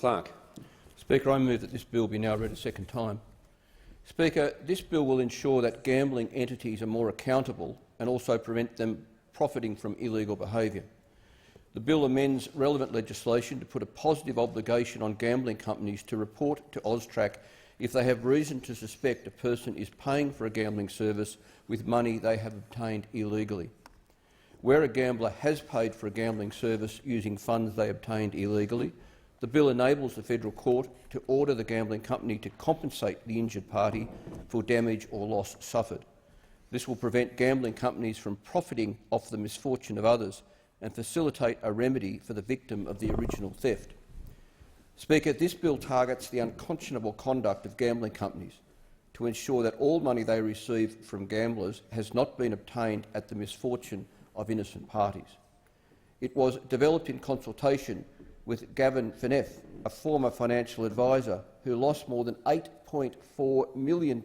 Clerk. Speaker, I move that this bill be now read a second time. Speaker, this bill will ensure that gambling entities are more accountable and also prevent them profiting from illegal behaviour. The bill amends relevant legislation to put a positive obligation on gambling companies to report to AUSTRAC if they have reason to suspect a person is paying for a gambling service with money they have obtained illegally. Where a gambler has paid for a gambling service using funds they obtained illegally, the bill enables the Federal Court to order the gambling company to compensate the injured party for damage or loss suffered. This will prevent gambling companies from profiting off the misfortune of others and facilitate a remedy for the victim of the original theft. Speaker, this bill targets the unconscionable conduct of gambling companies to ensure that all money they receive from gamblers has not been obtained at the misfortune of innocent parties. It was developed in consultation with Gavin Phaneuf, a former financial advisor who lost more than $8.4 million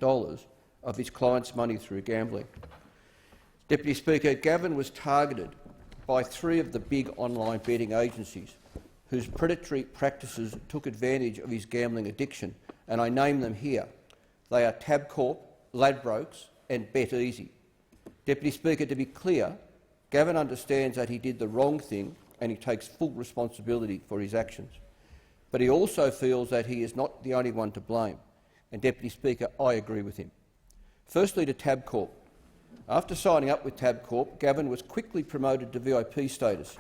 of his clients' money through gambling. Deputy Speaker, Gavin was targeted by 3 of the big online betting agencies whose predatory practices took advantage of his gambling addiction, and I name them here. They are Tabcorp, Ladbrokes and BetEasy. Deputy Speaker, to be clear, Gavin understands that he did the wrong thing and he takes full responsibility for his actions. But he also feels that he is not the only one to blame. And, Deputy Speaker, I agree with him. Firstly, to Tabcorp. After signing up with Tabcorp, Gavin was quickly promoted to VIP status,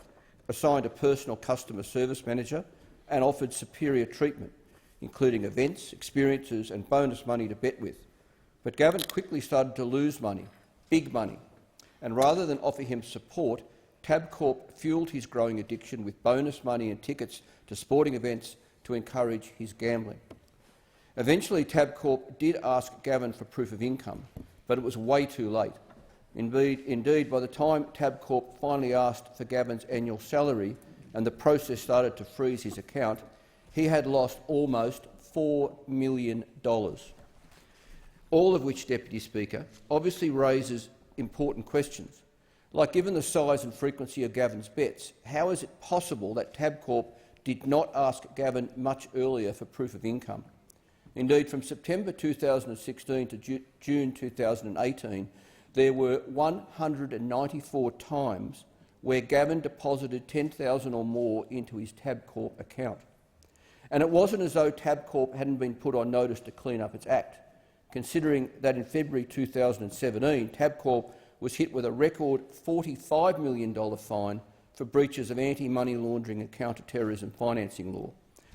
assigned a personal customer service manager and offered superior treatment, including events, experiences and bonus money to bet with. But Gavin quickly started to lose money, big money, and rather than offer him support, Tabcorp fuelled his growing addiction with bonus money and tickets to sporting events to encourage his gambling. Eventually, Tabcorp did ask Gavin for proof of income, but it was way too late. Indeed, by the time Tabcorp finally asked for Gavin's annual salary and the process started to freeze his account, he had lost almost $4 million. All of which, Deputy Speaker, obviously raises important questions. Like, given the size and frequency of Gavin's bets, how is it possible that Tabcorp did not ask Gavin much earlier for proof of income? Indeed, from September 2016 to June 2018, there were 194 times where Gavin deposited $10,000 or more into his Tabcorp account. And it wasn't as though Tabcorp hadn't been put on notice to clean up its act, considering that in February 2017, Tabcorp was hit with a record $45 million fine for breaches of anti-money laundering and counter-terrorism financing law.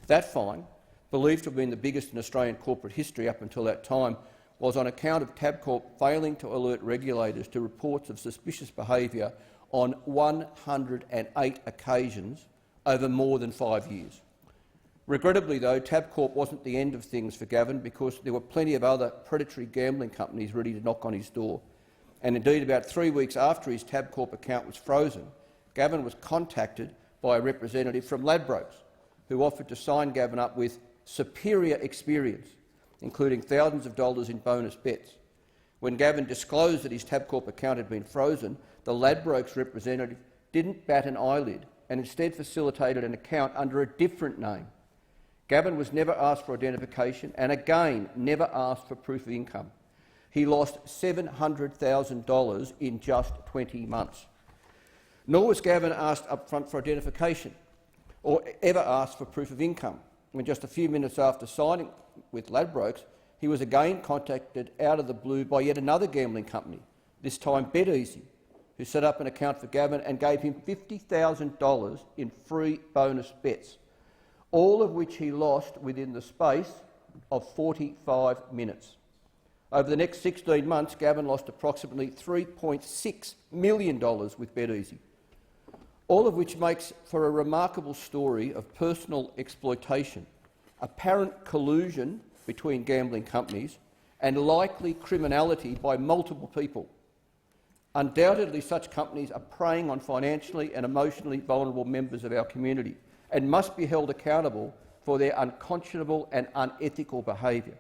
That fine, believed to have been the biggest in Australian corporate history up until that time, was on account of Tabcorp failing to alert regulators to reports of suspicious behaviour on 108 occasions over more than 5 years. Regrettably, though, Tabcorp wasn't the end of things for Gavin, because there were plenty of other predatory gambling companies ready to knock on his door. And indeed, about 3 weeks after his Tabcorp account was frozen, Gavin was contacted by a representative from Ladbrokes, who offered to sign Gavin up with superior experience, including thousands of dollars in bonus bets. When Gavin disclosed that his Tabcorp account had been frozen, the Ladbrokes representative didn't bat an eyelid and instead facilitated an account under a different name. Gavin was never asked for identification and, again, never asked for proof of income. He lost $700,000 in just 20 months. Nor was Gavin asked up front for identification or ever asked for proof of income, when just a few minutes after signing with Ladbrokes, he was again contacted out of the blue by yet another gambling company, this time BetEasy, who set up an account for Gavin and gave him $50,000 in free bonus bets, all of which he lost within the space of 45 minutes. Over the next 16 months, Gavin lost approximately $3.6 million with BetEasy, all of which makes for a remarkable story of personal exploitation, apparent collusion between gambling companies and likely criminality by multiple people. Undoubtedly, such companies are preying on financially and emotionally vulnerable members of our community and must be held accountable for their unconscionable and unethical behaviour.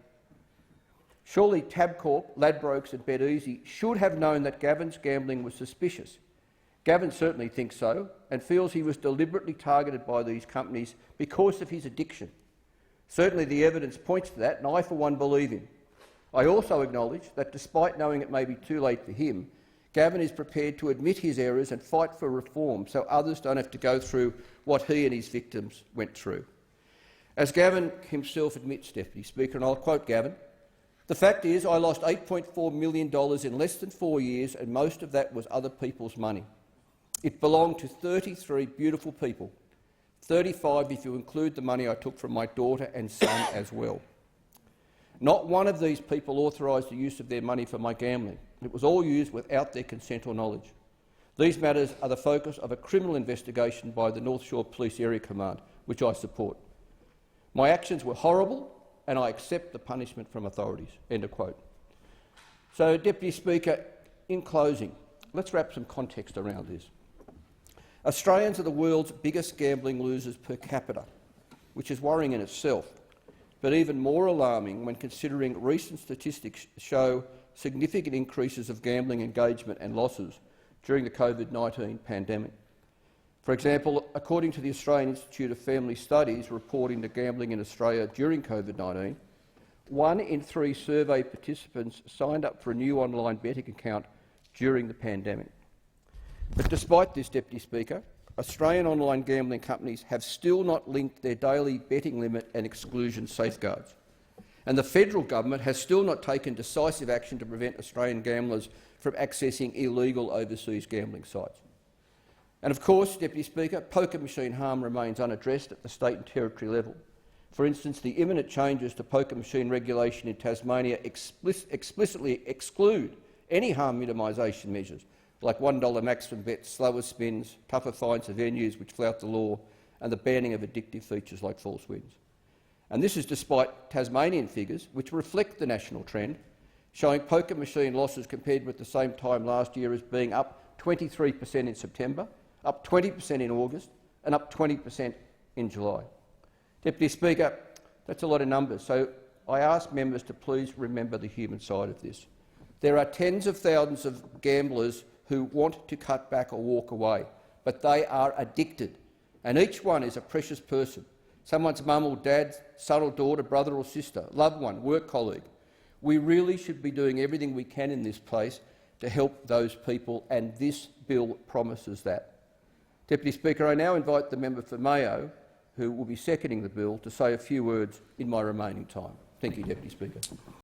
Surely Tabcorp, Ladbrokes and BetEasy should have known that Gavin's gambling was suspicious. Gavin certainly thinks so and feels he was deliberately targeted by these companies because of his addiction. Certainly the evidence points to that, and I for one believe him. I also acknowledge that despite knowing it may be too late for him, Gavin is prepared to admit his errors and fight for reform so others don't have to go through what he and his victims went through. As Gavin himself admits, Deputy Speaker, and I'll quote Gavin, "The fact is I lost $8.4 million in less than 4 years, and most of that was other people's money. It belonged to 33 beautiful people, 35 if you include the money I took from my daughter and son as well. Not one of these people authorised the use of their money for my gambling. It was all used without their consent or knowledge. These matters are the focus of a criminal investigation by the North Shore Police Area Command, which I support. My actions were horrible and I accept the punishment from authorities." End of quote. So, Deputy Speaker, in closing, let's wrap some context around this. Australians are the world's biggest gambling losers per capita, which is worrying in itself, but even more alarming when considering recent statistics show significant increases of gambling engagement and losses during the COVID-19 pandemic. For example, according to the Australian Institute of Family Studies reporting to gambling in Australia during COVID-19, 1 in 3 survey participants signed up for a new online betting account during the pandemic. But despite this, Deputy Speaker, Australian online gambling companies have still not linked their daily betting limit and exclusion safeguards. And the federal government has still not taken decisive action to prevent Australian gamblers from accessing illegal overseas gambling sites. And of course, Deputy Speaker, poker machine harm remains unaddressed at the state and territory level. For instance, the imminent changes to poker machine regulation in Tasmania explicitly exclude any harm minimisation measures, like $1 maximum bets, slower spins, tougher fines for venues which flout the law, and the banning of addictive features like false wins. And this is despite Tasmanian figures, which reflect the national trend, showing poker machine losses compared with the same time last year as being up 23% in September, up 20% in August, and up 20% in July. Deputy Speaker, that's a lot of numbers, so I ask members to please remember the human side of this. There are tens of thousands of gamblers who want to cut back or walk away, but they are addicted, and each one is a precious person. Someone's mum or dad, son or daughter, brother or sister, loved one, work colleague. We really should be doing everything we can in this place to help those people, and this bill promises that. Deputy Speaker, I now invite the member for Mayo, who will be seconding the bill, to say a few words in my remaining time. Thank you, Deputy Speaker.